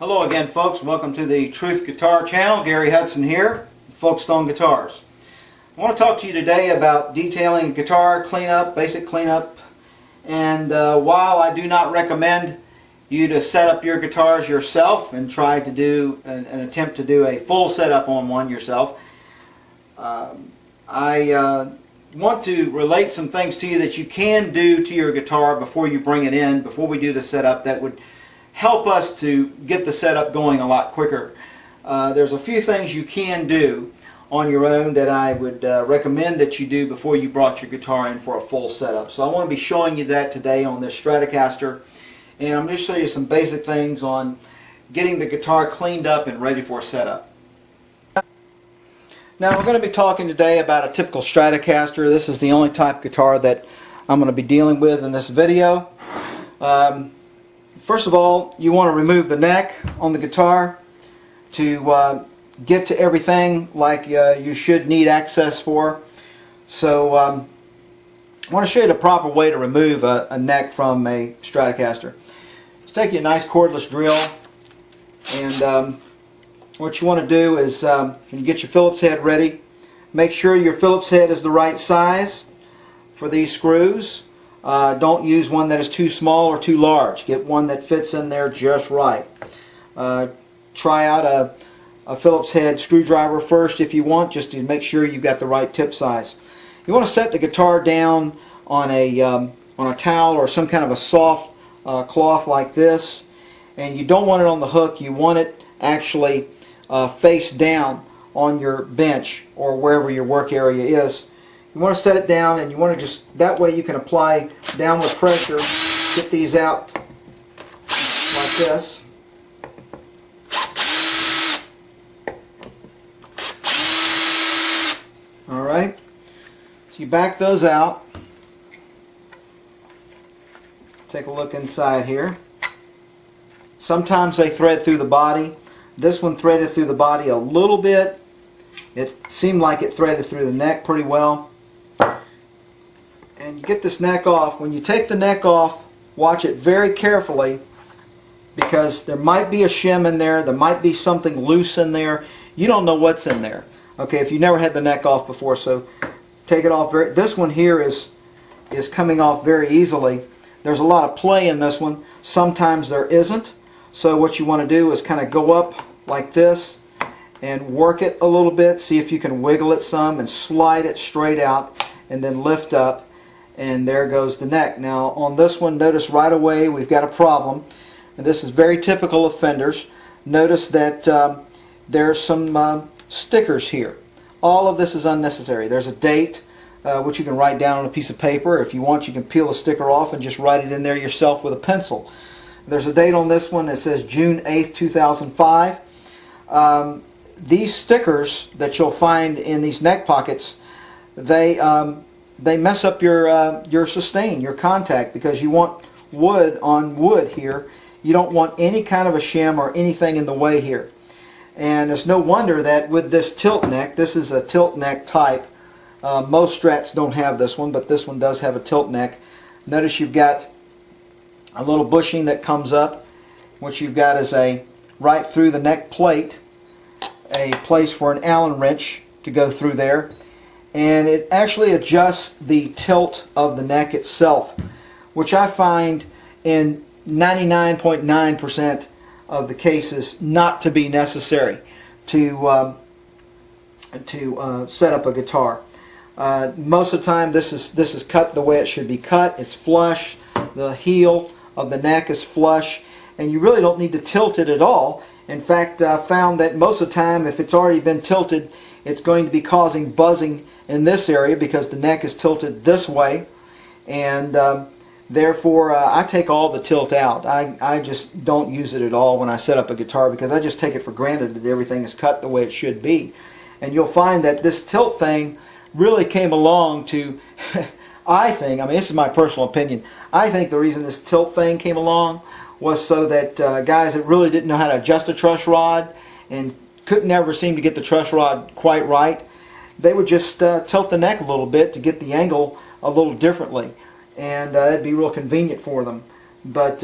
Hello again, folks. Welcome to the Truth Guitar channel. Gary Hudson here, Folkstone Guitars. I want to talk to you today about detailing guitar cleanup, basic cleanup, and while I do not recommend you to set up your guitars yourself and try to do an attempt to do a full setup on one yourself, I want to relate some things to you that you can do to your guitar before you bring it in, before we do the setup, that would help us to get the setup going a lot quicker. There's a few things you can do on your own that I would recommend that you do before you brought your guitar in for a full setup. So I want to be showing you that today on this Stratocaster, and I'm going to show you some basic things on getting the guitar cleaned up and ready for a setup. Now we're going to be talking today about a typical Stratocaster. This is the only type of guitar that I'm going to be dealing with in this video. First of all, you want to remove the neck on the guitar to get to everything like you should need access for. So I want to show you the proper way to remove a neck from a Stratocaster. Just take you a nice cordless drill, and what you want to do is when you get your Phillips head ready, make sure your Phillips head is the right size for these screws. Don't use one that is too small or too large. Get one that fits in there just right. Try out a Phillips head screwdriver first if you want, just to make sure you've got the right tip size. You want to set the guitar down on a towel or some kind of a soft cloth like this, and you don't want it on the hook. You want it actually face down on your bench or wherever your work area is. You want to set it down, and you want to just, that way you can apply downward pressure, get these out like this. Alright, so you back those out. Take a look inside here. Sometimes they thread through the body. This one threaded through the body a little bit. It seemed like it threaded through the neck pretty well. And you get this neck off. When you take the neck off, watch it very carefully, because there might be a shim in there, there might be something loose in there. You don't know what's in there. Okay, if you never had the neck off before, so take it off. This one here is coming off very easily. There's a lot of play in this one. Sometimes there isn't. So what you want to do is kind of go up like this and work it a little bit. See if you can wiggle it some and slide it straight out, and then lift up. And there goes the neck. Now on this one, notice right away we've got a problem, and this is very typical of Fenders. Notice that there's some stickers here. All of this is unnecessary. There's a date which you can write down on a piece of paper. If you want, you can peel the sticker off and just write it in there yourself with a pencil. There's a date on this one that says June 8th, 2005. These stickers that you'll find in these neck pockets, they mess up your sustain, your contact, because you want wood on wood here. You don't want any kind of a shim or anything in the way here. And it's no wonder that with this tilt neck, this is a tilt neck type. Most Strats don't have this one, but this one does have a tilt neck. Notice you've got a little bushing that comes up. What you've got is right through the neck plate, a place for an Allen wrench to go through there. And it actually adjusts the tilt of the neck itself, which I find in 99.9% of the cases not to be necessary to set up a guitar. Most of the time this is cut the way it should be cut. It's flush. The heel of the neck is flush, and you really don't need to tilt it at all. In fact, I found that most of the time, if it's already been tilted, it's going to be causing buzzing in this area because the neck is tilted this way, and therefore I take all the tilt out. I just don't use it at all when I set up a guitar, because I just take it for granted that everything is cut the way it should be. And you'll find that this tilt thing really came along to I mean this is my personal opinion, I think the reason this tilt thing came along was so that guys that really didn't know how to adjust a truss rod and couldn't ever seem to get the truss rod quite right, they would just tilt the neck a little bit to get the angle a little differently, and it'd be real convenient for them. But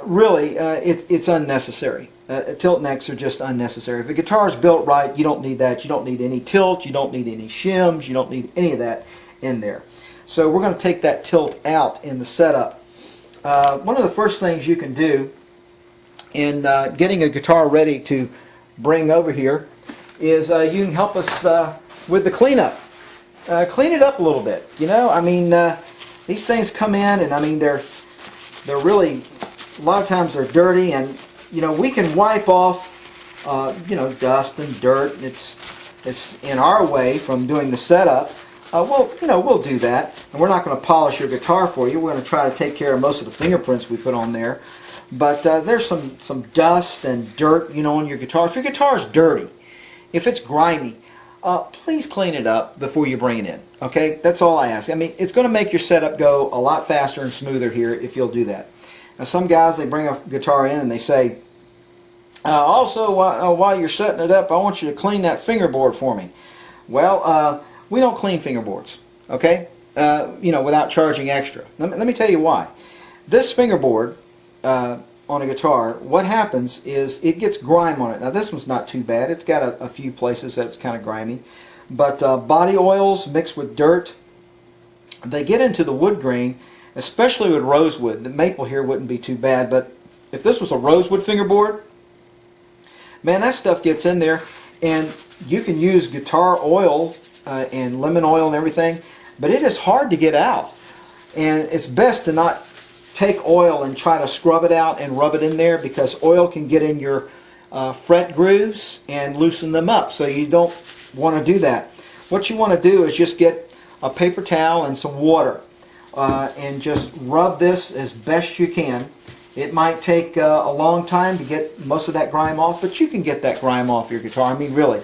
really, it's unnecessary. Tilt necks are just unnecessary. If a guitar is built right, you don't need that. You don't need any tilt. You don't need any shims. You don't need any of that in there. So we're going to take that tilt out in the setup. One of the first things you can do in getting a guitar ready to bring over here is you can help us with the cleanup. Clean it up a little bit. You know, I mean, these things come in, and I mean they're really, a lot of times they're dirty, and you know, we can wipe off you know, dust and dirt. It's in our way from doing the setup. We'll do that, and we're not going to polish your guitar for you. We're going to try to take care of most of the fingerprints we put on there. But there's some dust and dirt, you know, on your guitar. If your guitar is dirty, if it's grimy, please clean it up before you bring it in. Okay, that's all I ask. I mean, it's going to make your setup go a lot faster and smoother here if you'll do that. Now, some guys, they bring a guitar in and they say, also, while you're setting it up, I want you to clean that fingerboard for me. Well, we don't clean fingerboards, okay? You know, without charging extra. Let me tell you why. This fingerboard on a guitar, what happens is it gets grime on it. Now, this one's not too bad. It's got a few places that it's kind of grimy. But body oils mixed with dirt, they get into the wood grain, especially with rosewood. The maple here wouldn't be too bad, but if this was a rosewood fingerboard, man, that stuff gets in there, and you can use guitar oil and lemon oil and everything, but it is hard to get out. And it's best to not take oil and try to scrub it out and rub it in there, because oil can get in your fret grooves and loosen them up, so you don't want to do that. What you want to do is just get a paper towel and some water and just rub this as best you can. It might take a long time to get most of that grime off, but you can get that grime off your guitar. I mean, really.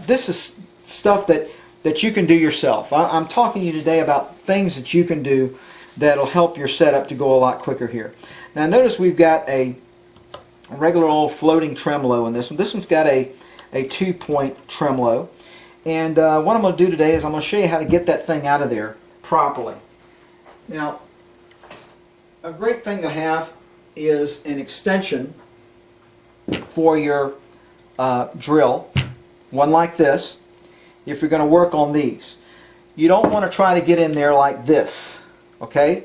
This is stuff that you can do yourself. I'm talking to you today about things that you can do that'll help your setup to go a lot quicker here. Now, notice we've got a regular old floating tremolo in this one. This one's got a 2-point tremolo. And what I'm going to do today is I'm going to show you how to get that thing out of there properly. Now, a great thing to have is an extension for your drill, one like this, if you're going to work on these. You don't want to try to get in there like this, okay?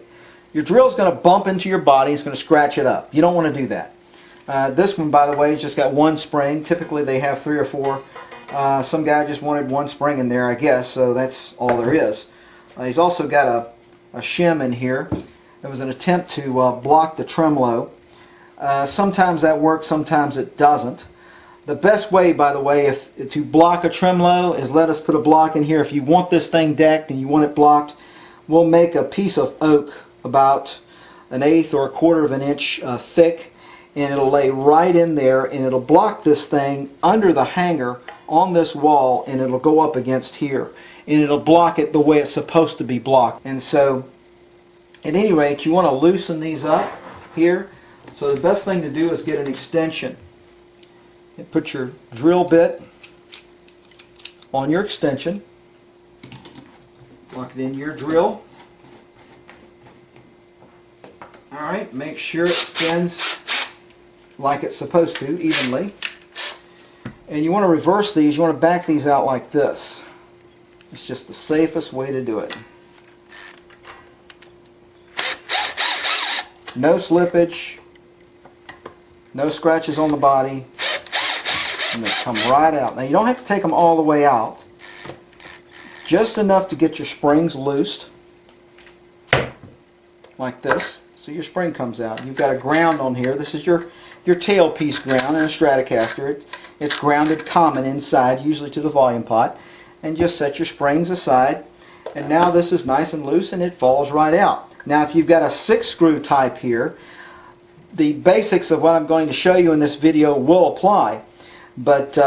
Your drill's going to bump into your body, it's going to scratch it up. You don't want to do that. This one, by the way, has just got one spring. Typically they have 3 or 4. Some guy just wanted one spring in there, I guess, so that's all there is. He's also got a shim in here. It was an attempt to block the tremolo. Sometimes that works, sometimes it doesn't. The best way, by the way, to block a tremolo is let us put a block in here. If you want this thing decked and you want it blocked, we'll make a piece of oak about 1/8 or 1/4 of an inch thick, and it'll lay right in there, and it'll block this thing under the hanger on this wall, and it'll go up against here, and it'll block it the way it's supposed to be blocked. And so, at any rate, you want to loosen these up here. So the best thing to do is get an extension. And put your drill bit on your extension. Lock it into your drill. Alright, make sure it spins like it's supposed to, evenly. And you want to reverse these, you want to back these out like this. It's just the safest way to do it. No slippage, no scratches on the body, and they come right out. Now you don't have to take them all the way out, just enough to get your springs loosed, like this. So your spring comes out. You've got a ground on here. This is your tailpiece ground in a Stratocaster. It's grounded common inside, usually to the volume pot. And just set your springs aside. And now this is nice and loose, and it falls right out. Now if you've got a 6-screw type here, the basics of what I'm going to show you in this video will apply, but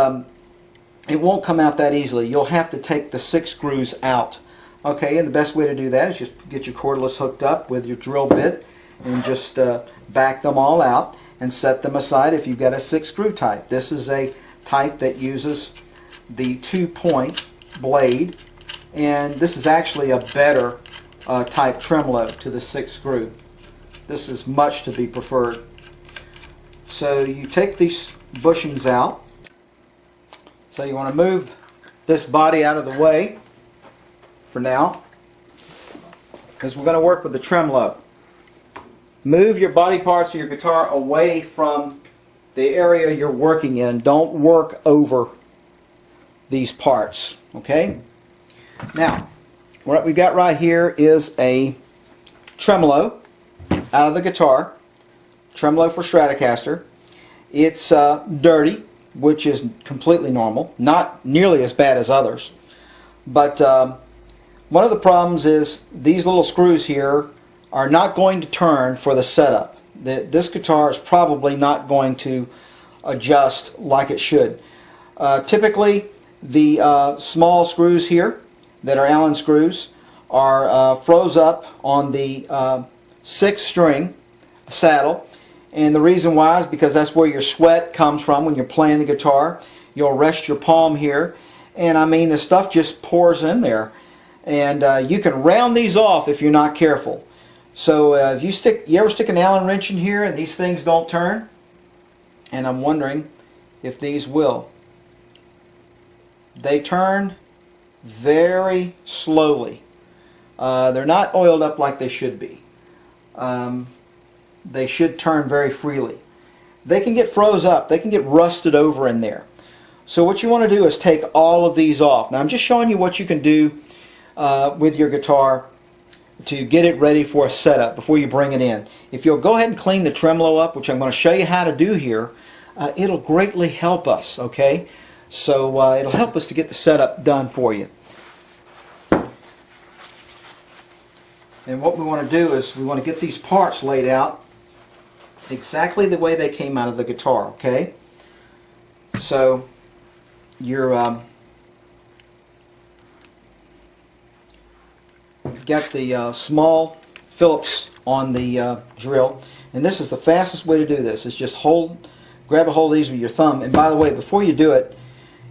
it won't come out that easily. You'll have to take the 6 screws out. Okay, and the best way to do that is just get your cordless hooked up with your drill bit and just back them all out and set them aside if you've got a 6-screw type. This is a type that uses the 2-point blade, and this is actually a better type tremolo to the 6-screw. This is much to be preferred. So you take these bushings out. So you want to move this body out of the way for now, because we're going to work with the tremolo. Move your body parts of your guitar away from the area you're working in. Don't work over these parts. Okay? Now, what we've got right here is a tremolo out of the guitar. Tremolo for Stratocaster. It's dirty, which is completely normal. Not nearly as bad as others. But one of the problems is these little screws here are not going to turn for the setup. This guitar is probably not going to adjust like it should. Typically, the small screws here that are Allen screws are froze up on the 6th string saddle. And the reason why is because that's where your sweat comes from when you're playing the guitar. You'll rest your palm here. And I mean, the stuff just pours in there. And you can round these off if you're not careful. So if you ever stick an Allen wrench in here and these things don't turn, and I'm wondering if these will. They turn very slowly. They're not oiled up like they should be. They should turn very freely. They can get froze up. They can get rusted over in there. So what you want to do is take all of these off. Now I'm just showing you what you can do with your guitar to get it ready for a setup before you bring it in. If you'll go ahead and clean the tremolo up, which I'm going to show you how to do here, it'll greatly help us, okay? So it'll help us to get the setup done for you. And what we want to do is we want to get these parts laid out exactly the way they came out of the guitar, okay? So you've got the small Phillips on the drill, and this is the fastest way to do this. Is just grab a hold of these with your thumb. And by the way, before you do it,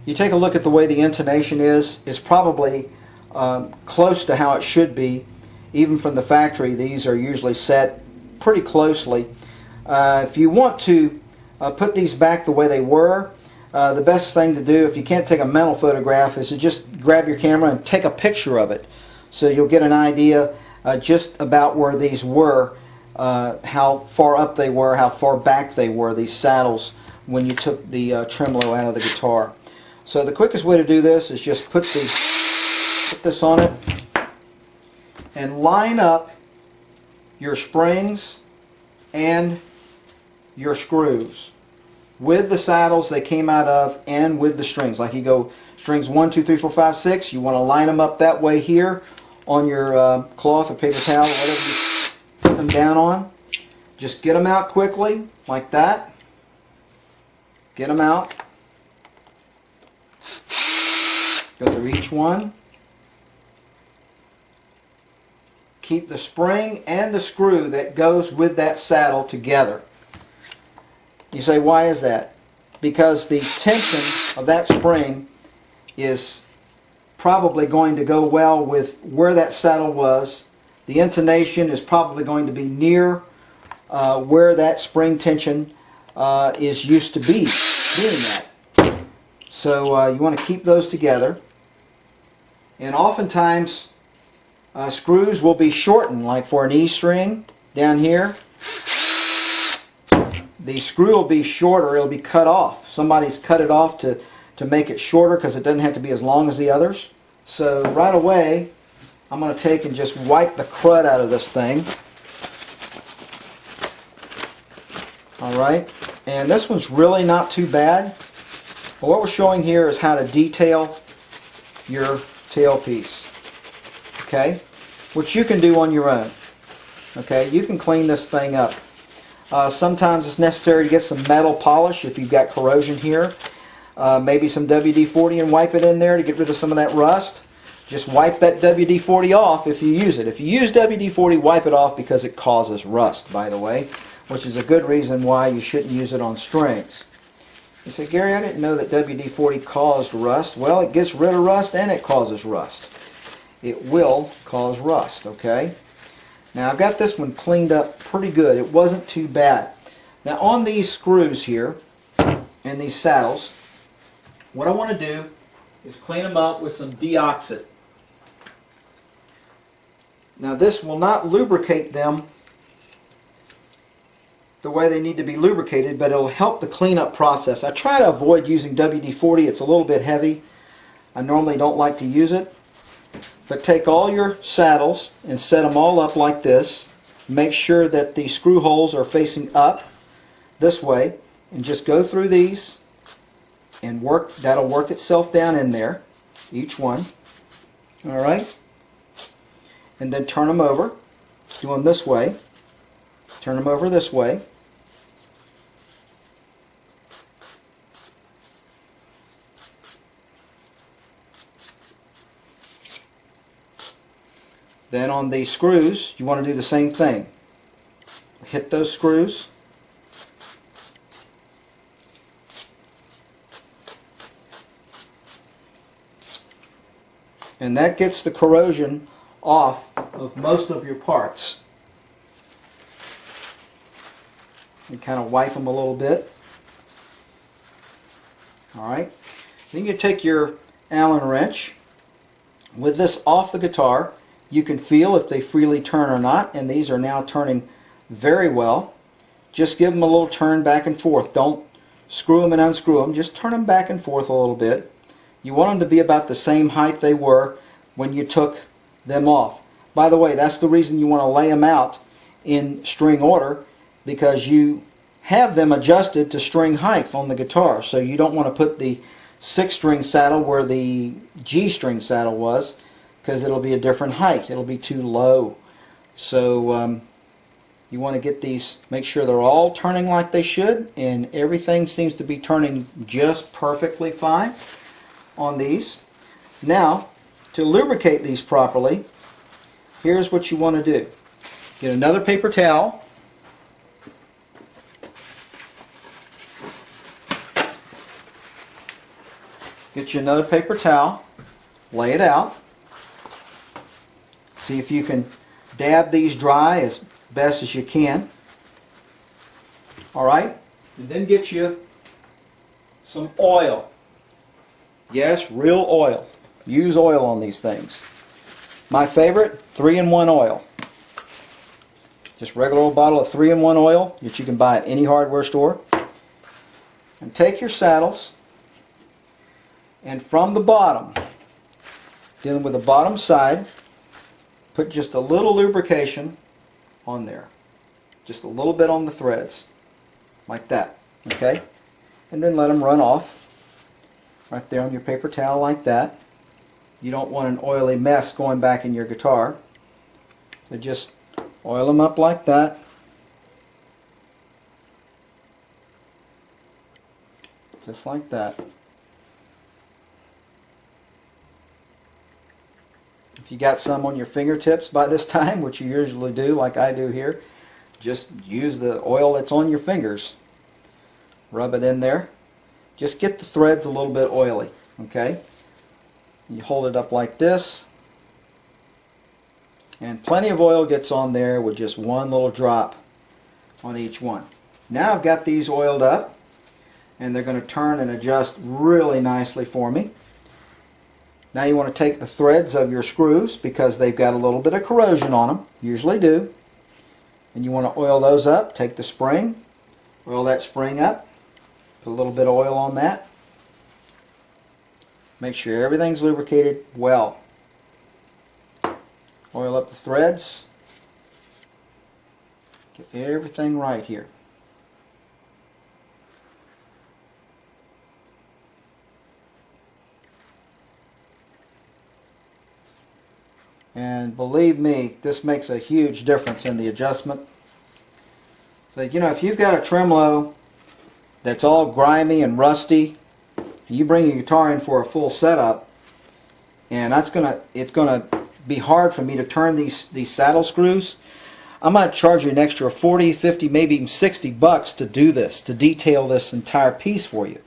you take a look at the way the intonation is. It's probably close to how it should be. Even from the factory, these are usually set pretty closely. If you want to put these back the way they were, the best thing to do, if you can't take a mental photograph, is to just grab your camera and take a picture of it. So you'll get an idea just about where these were, how far up they were, how far back they were, these saddles, when you took the tremolo out of the guitar. So the quickest way to do this is just put this on it and line up your springs and your screws with the saddles they came out of and with the strings. Like you go strings 1, 2, 3, 4, 5, 6. You want to line them up that way here on your cloth or paper towel or whatever you put them down on. Just get them out quickly like that. Get them out. Go through each one. Keep the spring and the screw that goes with that saddle together. You say, why is that? Because the tension of that spring is probably going to go well with where that saddle was. The intonation is probably going to be near where that spring tension is used to be doing that. So you want to keep those together. And oftentimes screws will be shortened, like for an E string down here. The screw will be shorter, it'll be cut off. Somebody's cut it off to make it shorter because it doesn't have to be as long as the others. So right away, I'm going to take and just wipe the crud out of this thing. Alright, and this one's really not too bad. But what we're showing here is how to detail your tailpiece. Okay, which you can do on your own. Okay, you can clean this thing up. Sometimes it's necessary to get some metal polish if you've got corrosion here. Maybe some WD-40 and wipe it in there to get rid of some of that rust. Just wipe that WD-40 off if you use it. If you use WD-40, wipe it off because it causes rust, by the way, which is a good reason why you shouldn't use it on strings. You say, Gary, I didn't know that WD-40 caused rust. Well, it gets rid of rust and it causes rust. It will cause rust, okay? Now I've got this one cleaned up pretty good. It wasn't too bad. Now on these screws here and these saddles, what I want to do is clean them up with some deoxit. Now this will not lubricate them the way they need to be lubricated, but it'll help the cleanup process. I try to avoid using WD-40. It's a little bit heavy. I normally don't like to use it. But take all your saddles and set them all up like this. Make sure that the screw holes are facing up this way, and just go through these and work. That'll work itself down in there, each one. All right, and then turn them over. Do them this way. Turn them over this way. Then on these screws, you want to do the same thing. Hit those screws. And that gets the corrosion off of most of your parts. You kind of wipe them a little bit. Alright. Then you take your Allen wrench. With this off the guitar, you can feel if they freely turn or not, and these are now turning very well. Just give them a little turn back and forth. Don't screw them and unscrew them. Just turn them back and forth a little bit. You want them to be about the same height they were when you took them off. By the way, that's the reason you want to lay them out in string order, because you have them adjusted to string height on the guitar. So you don't want to put the 6-string saddle where the G string saddle was, because it'll be a different height. It'll be too low. So you want to get these, make sure they're all turning like they should, and everything seems to be turning just perfectly fine on these. Now, to lubricate these properly, here's what you want to do. Get another paper towel. Get you another paper towel. Lay it out. See if you can dab these dry as best as you can. Alright? And then get you some oil. Yes, real oil. Use oil on these things. My favorite, 3-in-1 oil. Just regular old bottle of 3-in-1 oil that you can buy at any hardware store. And take your saddles, and from the bottom, dealing with the bottom side, put just a little lubrication on there. Just a little bit on the threads. Like that. Okay? And then let them run off. Right there on your paper towel like that. You don't want an oily mess going back in your guitar. So just oil them up like that. Just like that. If you got some on your fingertips by this time, which you usually do, like I do here, just use the oil that's on your fingers. Rub it in there. Just get the threads a little bit oily, okay? You hold it up like this, and plenty of oil gets on there with just one little drop on each one. Now I've got these oiled up, and they're going to turn and adjust really nicely for me. Now you want to take the threads of your screws, because they've got a little bit of corrosion on them, usually do, and you want to oil those up. Take the spring, oil that spring up, put a little bit of oil on that. Make sure everything's lubricated well. Oil up the threads. Get everything right here. And believe me, this makes a huge difference in the adjustment. So, you know, if you've got a tremolo that's all grimy and rusty, you bring your guitar in for a full setup, and it's gonna be hard for me to turn these saddle screws. I'm going to charge you an extra 40, 50, maybe even $60 to do this, to detail this entire piece for you.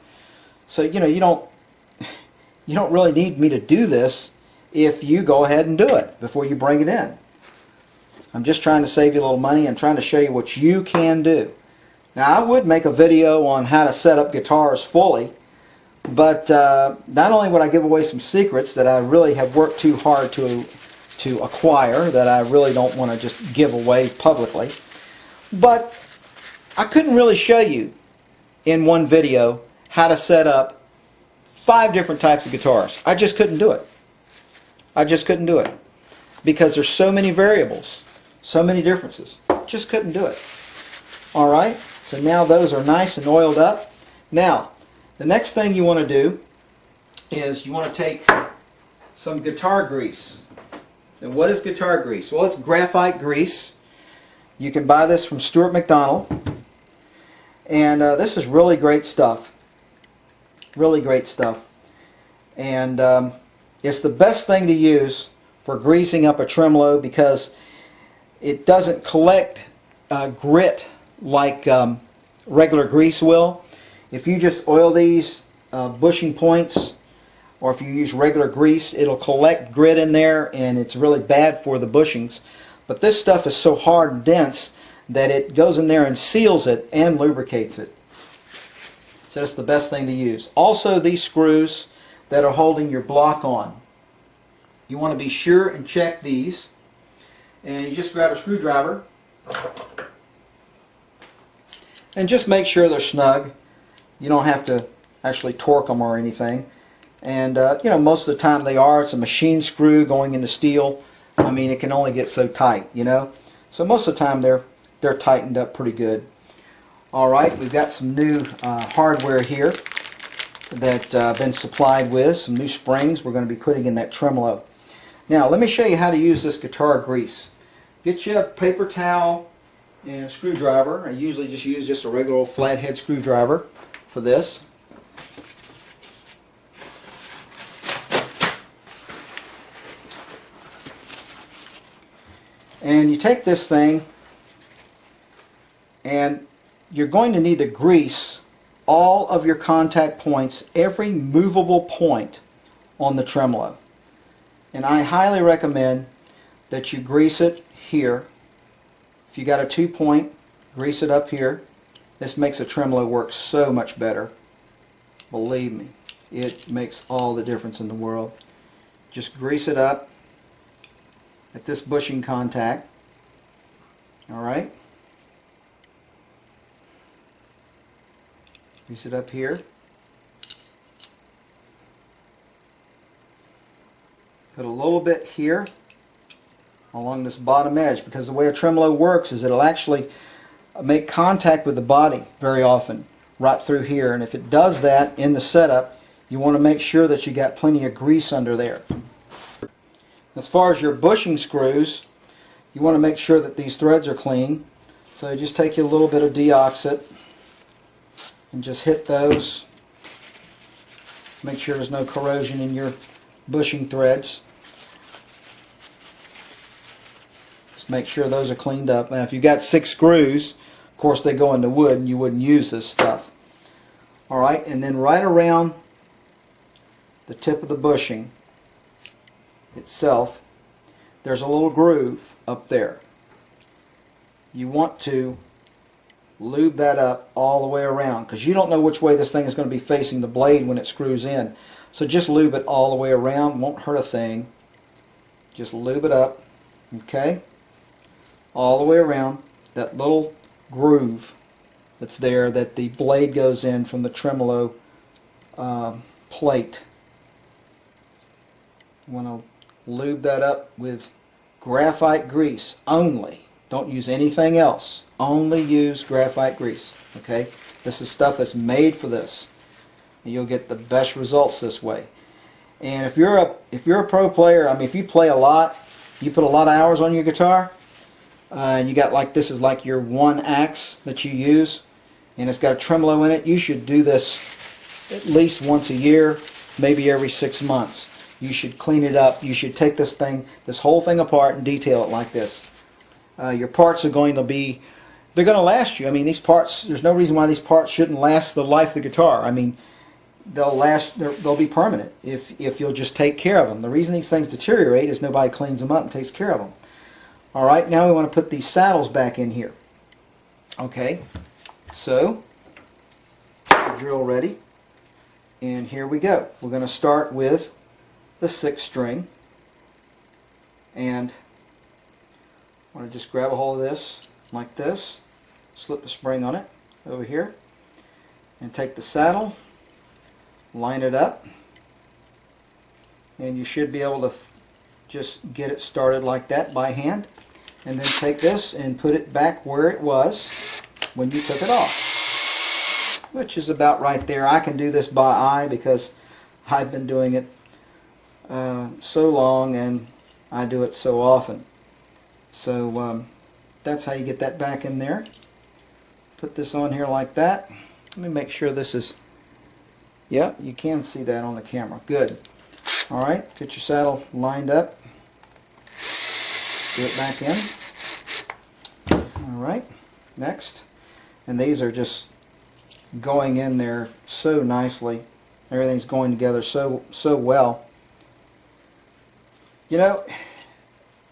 So, you know, you don't really need me to do this if you go ahead and do it before you bring it in. I'm just trying to save you a little money and trying to show you what you can do. Now I would make a video on how to set up guitars fully, but not only would I give away some secrets that I really have worked too hard to acquire, that I really don't want to just give away publicly, but I couldn't really show you in one video how to set up 5 different types of guitars. I just couldn't do it. I just couldn't do it because there's so many variables, so many differences. Just couldn't do it. Alright, so now those are nice and oiled up. Now, the next thing you want to do is you want to take some guitar grease. So what is guitar grease? Well, it's graphite grease. You can buy this from Stuart McDonald. And this is really great stuff. Really great stuff. And it's the best thing to use for greasing up a tremolo because it doesn't collect grit like regular grease will. If you just oil these bushing points, or if you use regular grease, it'll collect grit in there and it's really bad for the bushings. But this stuff is so hard and dense that it goes in there and seals it and lubricates it. So that's the best thing to use. Also, these screws that are holding your block on. You want to be sure and check these. And you just grab a screwdriver and just make sure they're snug. You don't have to actually torque them or anything. And you know, most of the time they are. It's a machine screw going into steel. I mean, it can only get so tight, you know. So most of the time they're tightened up pretty good. Alright, we've got some new hardware here that I've been supplied with, some new springs we're going to be putting in that tremolo. Now let me show you how to use this guitar grease. Get you a paper towel and a screwdriver. I usually just use just a regular old flathead screwdriver for this. And you take this thing and you're going to need to grease all of your contact points, every movable point on the tremolo. And I highly recommend that you grease it here. If you got a 2-point, grease it up here. This makes a tremolo work so much better. Believe me, it makes all the difference in the world. Just grease it up at this bushing contact. Alright. Grease it up here. Put a little bit here along this bottom edge, because the way a tremolo works is it'll actually make contact with the body very often right through here, and if it does that in the setup, you want to make sure that you got plenty of grease under there. As far as your bushing screws, you want to make sure that these threads are clean, so you just take you a little bit of deoxit and just hit those. Make sure there's no corrosion in your bushing threads. Just make sure those are cleaned up. Now if you've got 6 screws, of course they go into wood and you wouldn't use this stuff. Alright, and then right around the tip of the bushing itself, there's a little groove up there. You want to lube that up all the way around, because you don't know which way this thing is going to be facing the blade when it screws in. So just lube it all the way around. Won't hurt a thing. Just lube it up, okay, all the way around that little groove that's there that the blade goes in from the tremolo plate. You want to lube that up with graphite grease only. Don't use anything else. Only use graphite grease. Okay? This is stuff that's made for this. And you'll get the best results this way. And if you're a pro player, I mean, if you play a lot, you put a lot of hours on your guitar, and you got like this is like your one axe that you use, and it's got a tremolo in it, you should do this at least once a year, maybe every 6 months. You should clean it up. You should take this whole thing apart and detail it like this. Your parts are going to be, they're going to last you. I mean, these parts, there's no reason why these parts shouldn't last the life of the guitar. I mean, they'll last, they'll be permanent if you'll just take care of them. The reason these things deteriorate is nobody cleans them up and takes care of them. Alright, now we want to put these saddles back in here. Okay, So, the drill ready, and here we go. We're going to start with the 6th string, and I want to just grab a hold of this like this, slip a spring on it over here, and take the saddle, line it up, and you should be able to just get it started like that by hand, and then take this and put it back where it was when you took it off, which is about right there. I can do this by eye because I've been doing it so long and I do it so often. So that's how you get that back in there. Put this on here like that. Let me make sure this is, yep, you can see that on the camera. Good. Alright, get your saddle lined up. Put it back in. Alright, next. And these are just going in there so nicely. Everything's going together so well. You know,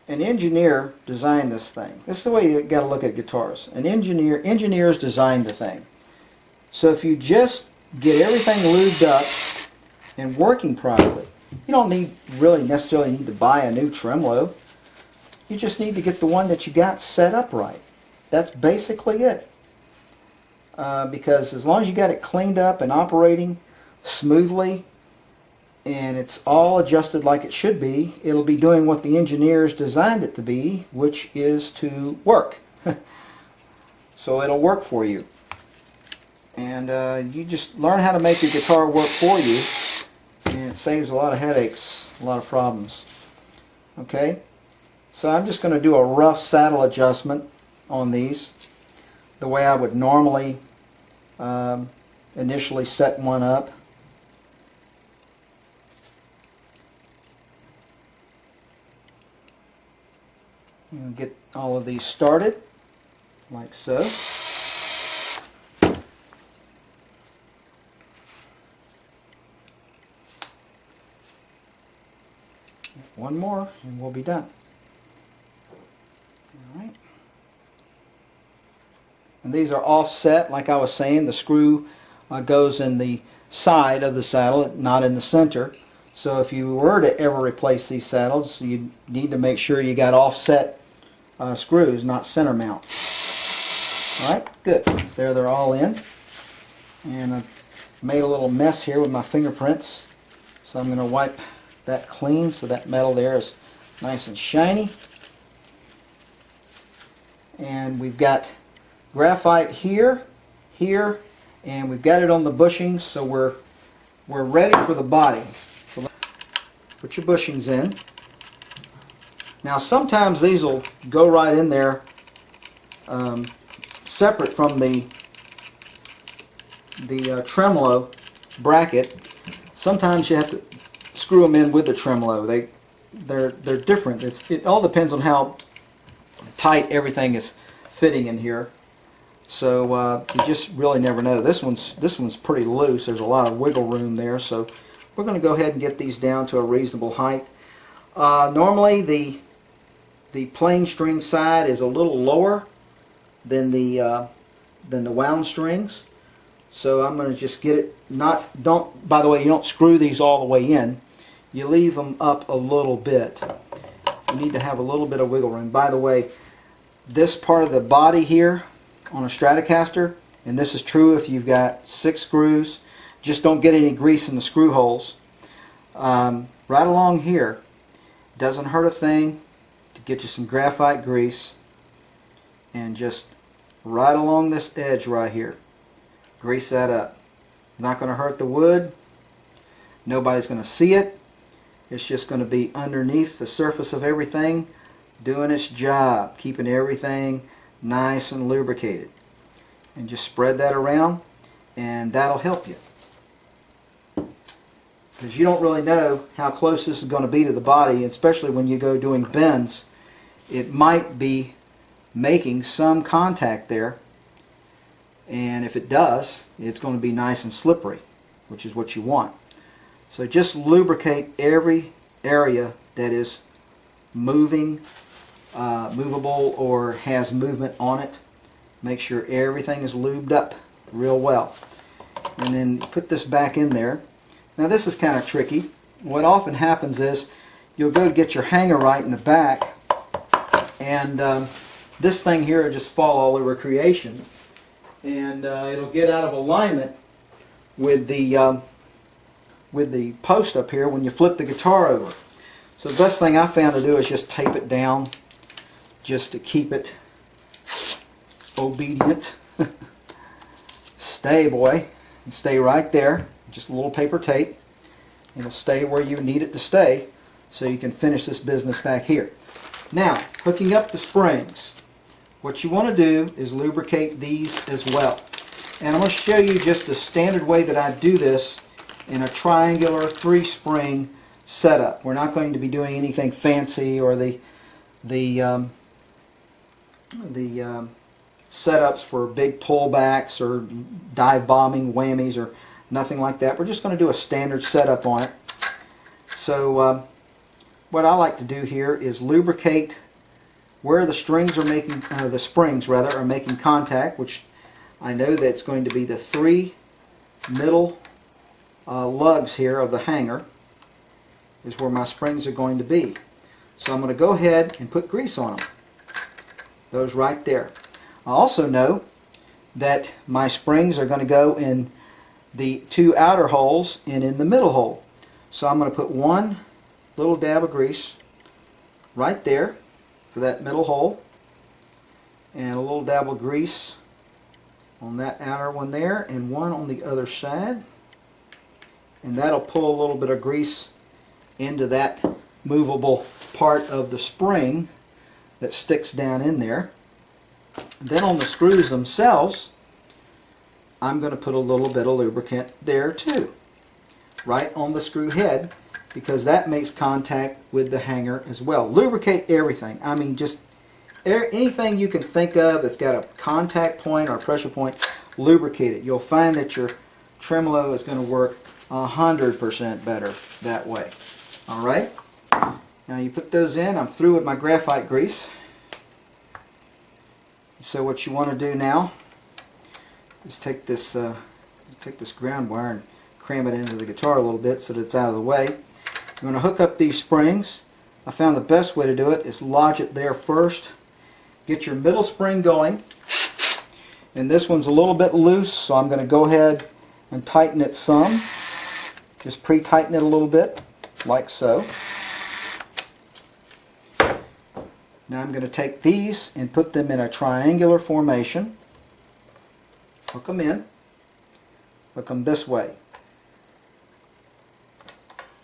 an engineer designed this thing. This is the way you got to look at guitars. Engineers designed the thing. So if you just get everything lubed up and working properly, you don't really necessarily need to buy a new tremolo. You just need to get the one that you got set up right. That's basically it. Because as long as you got it cleaned up and operating smoothly, and it's all adjusted like it should be, it'll be doing what the engineers designed it to be, which is to work. So it'll work for you. And you just learn how to make your guitar work for you, and it saves a lot of headaches, a lot of problems. Okay, so I'm just going to do a rough saddle adjustment on these, the way I would normally initially set one up. And get all of these started like so. One more and we'll be done. Alright. And these are offset, like I was saying. The screw goes in the side of the saddle, not in the center. So if you were to ever replace these saddles, you need to make sure you got offset screws, not center mount. Alright, good. There they're all in. And I've made a little mess here with my fingerprints. So I'm going to wipe that clean so that metal there is nice and shiny. And we've got graphite here, here, and we've got it on the bushings, so we're ready for the body. So put your bushings in. Now sometimes these will go right in there separate from the tremolo bracket. Sometimes you have to screw them in with the tremolo. They're different. It all depends on how tight everything is fitting in here. So you just really never know. This one's pretty loose. There's a lot of wiggle room there. So we're going to go ahead and get these down to a reasonable height. Normally the plain string side is a little lower than the wound strings. So I'm going to just get it. By the way, you don't screw these all the way in. You leave them up a little bit. You need to have a little bit of wiggle room. By the way, this part of the body here on a Stratocaster, and this is true if you've got 6 screws, just don't get any grease in the screw holes. Right along here, doesn't hurt a thing to get you some graphite grease, and just right along this edge right here, grease that up. Not going to hurt the wood. Nobody's going to see it. It's just going to be underneath the surface of everything, doing its job, keeping everything nice and lubricated. And just spread that around, and that'll help you. Because you don't really know how close this is going to be to the body, especially when you go doing bends. It might be making some contact there, and if it does, it's going to be nice and slippery, which is what you want. So just lubricate every area that is moving, movable, or has movement on it. Make sure everything is lubed up real well. And then put this back in there. Now this is kind of tricky. What often happens is you'll go to get your hanger right in the back, and this thing here will just fall all over creation, and it'll get out of alignment with the post up here when you flip the guitar over. So the best thing I found to do is just tape it down, just to keep it obedient. Stay, boy. Stay right there. Just a little paper tape. It'll stay where you need it to stay, so you can finish this business back here. Now, hooking up the springs. What you want to do is lubricate these as well. And I'm going to show you just the standard way that I do this in a triangular 3-spring setup. We're not going to be doing anything fancy, or the setups for big pullbacks or dive bombing whammies or nothing like that. We're just going to do a standard setup on it. So what I like to do here is lubricate where the strings are making, the springs rather, are making contact, which I know that it's going to be the 3 middle lugs here of the hanger is where my springs are going to be. So I'm going to go ahead and put grease on them. Those right there. I also know that my springs are going to go in the 2 outer holes and in the middle hole. So I'm going to put 1 little dab of grease right there for that middle hole, and a little dab of grease on that outer one there, and 1 on the other side. And that'll pull a little bit of grease into that movable part of the spring that sticks down in there. Then on the screws themselves, I'm going to put a little bit of lubricant there too, right on the screw head, because that makes contact with the hanger as well. Lubricate everything. I mean, just anything you can think of that's got a contact point or a pressure point, lubricate it. You'll find that your tremolo is going to work 100% better that way. Alright, now you put those in. I'm through with my graphite grease. So what you want to do now is take this ground wire and cram it into the guitar a little bit so that it's out of the way. You want to hook up these springs. I found the best way to do it is lodge it there first. Get your middle spring going, and this one's a little bit loose, so I'm going to go ahead and tighten it some. Just pre-tighten it a little bit, like so. Now I'm going to take these and put them in a triangular formation. Hook them in. Hook them this way.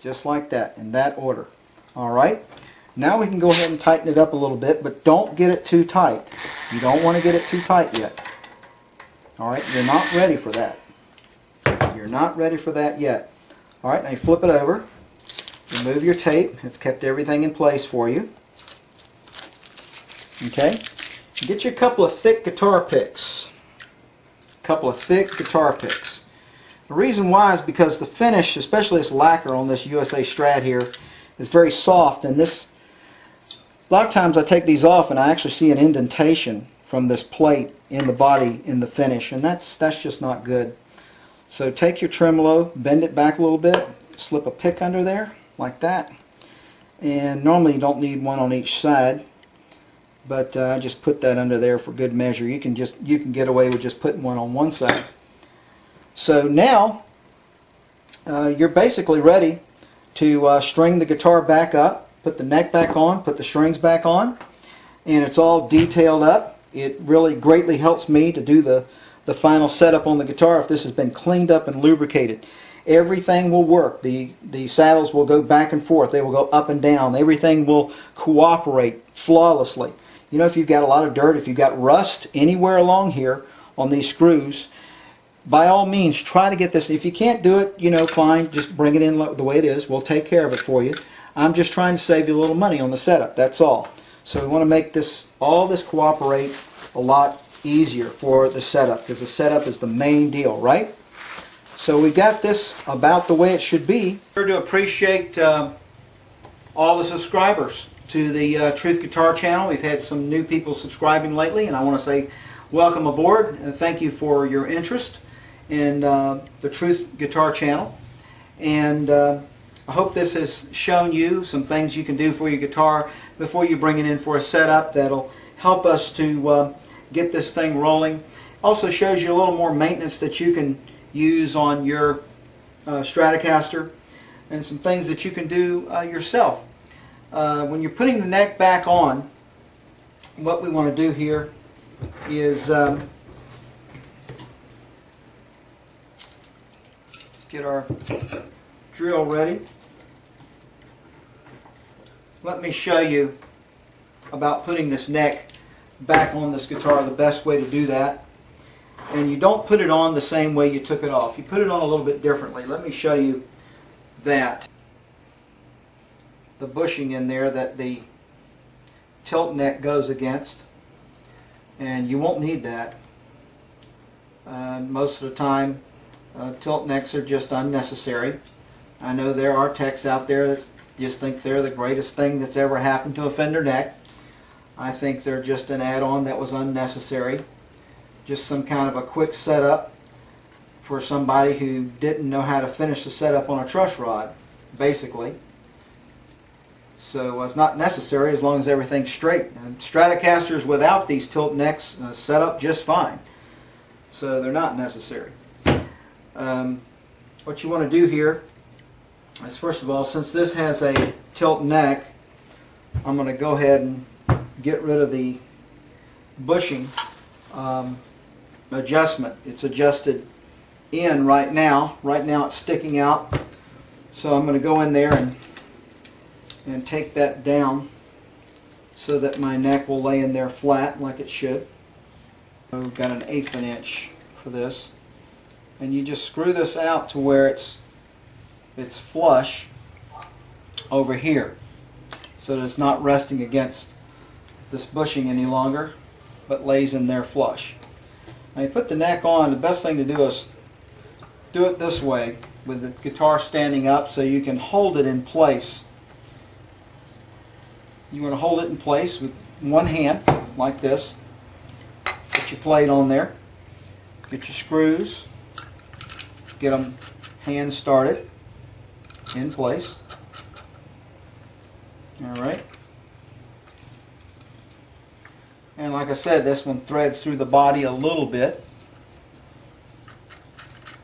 Just like that, in that order. Alright, now we can go ahead and tighten it up a little bit, but don't get it too tight. You don't want to get it too tight yet. Alright, you're not ready for that. You're not ready for that yet. Alright, now you flip it over. Remove your tape. It's kept everything in place for you. Okay, get you a couple of thick guitar picks. A couple of thick guitar picks. The reason why is because the finish, especially this lacquer on this USA Strat here, is very soft, and this, a lot of times I take these off and I actually see an indentation from this plate in the body in the finish, and that's just not good. So take your tremolo, bend it back a little bit, slip a pick under there like that, and normally you don't need one on each side, but I just put that under there for good measure. You can get away with just putting one on one side. So now you're basically ready to string the guitar back up, put the neck back on, put the strings back on, and it's all detailed up. It really greatly helps me to do the final setup on the guitar if this has been cleaned up and lubricated. Everything will work. The saddles will go back and forth. They will go up and down. Everything will cooperate flawlessly. You know, if you've got a lot of dirt, if you've got rust anywhere along here on these screws, by all means try to get this. If you can't do it, you know, fine, just bring it in the way it is. We'll take care of it for you. I'm just trying to save you a little money on the setup, that's all. So we want to make all this cooperate a lot easier for the setup, because the setup is the main deal, right? So we got this about the way it should be. Sure to appreciate all the subscribers to the Truth Guitar channel. We've had some new people subscribing lately, and I want to say welcome aboard. Thank you for your interest in the Truth Guitar channel. And I hope this has shown you some things you can do for your guitar before you bring it in for a setup that'll help us to get this thing rolling. Also shows you a little more maintenance that you can use on your Stratocaster, and some things that you can do yourself. When you're putting the neck back on, what we want to do here is let's get our drill ready. Let me show you about putting this neck back on this guitar, the best way to do that. And you don't put it on the same way you took it off. You put it on a little bit differently. Let me show you that. The bushing in there that the tilt neck goes against. And you won't need that. Most of the time tilt necks are just unnecessary. I know there are techs out there that just think they're the greatest thing that's ever happened to a Fender neck. I think they're just an add-on that was unnecessary. Just some kind of a quick setup for somebody who didn't know how to finish the setup on a truss rod, basically. So it's not necessary as long as everything's straight. And Stratocasters without these tilt necks set up just fine. So they're not necessary. What you want to do here is, first of all, since this has a tilt neck, I'm going to go ahead and get rid of the bushing adjustment. It's adjusted in right now. Right now it's sticking out. So I'm going to go in there and take that down so that my neck will lay in there flat like it should. We've got an 1/8 of an inch for this. And you just screw this out to where it's flush over here, so that it's not resting against this bushing any longer, but lays in there flush. Now you put the neck on, the best thing to do is do it this way, with the guitar standing up, so you can hold it in place. You want to hold it in place with one hand, like this. Put your plate on there. Get your screws. Get them hand started in place. Alright. And like I said, this one threads through the body a little bit.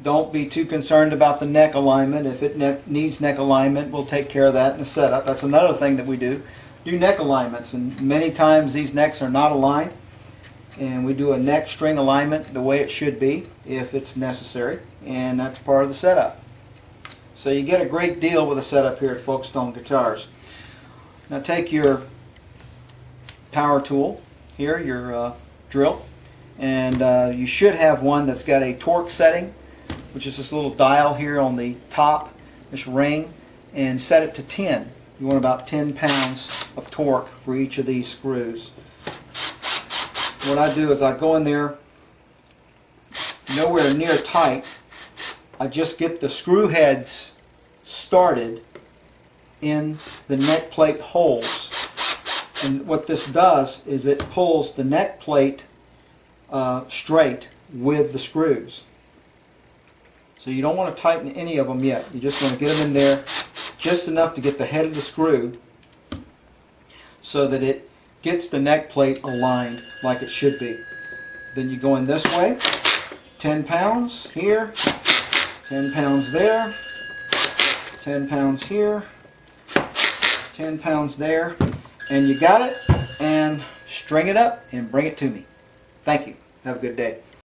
Don't be too concerned about the neck alignment. If it needs neck alignment, we'll take care of that in the setup. That's another thing that we do. Do neck alignments, and many times these necks are not aligned, and we do a neck string alignment the way it should be if it's necessary, and that's part of the setup. So you get a great deal with a setup here at Folkstone Guitars. Now take your power tool here, your drill, and you should have one that's got a torque setting, which is this little dial here on the top, this ring, and set it to 10. You want about 10 pounds of torque for each of these screws. What I do is I go in there nowhere near tight. I just get the screw heads started in the neck plate holes. And what this does is it pulls the neck plate straight with the screws. So you don't want to tighten any of them yet. You just want to get them in there just enough to get the head of the screw so that it gets the neck plate aligned like it should be. Then you go in this way, 10 pounds here, 10 pounds there, 10 pounds here, 10 pounds there, and you got it, and string it up and bring it to me. Thank you. Have a good day.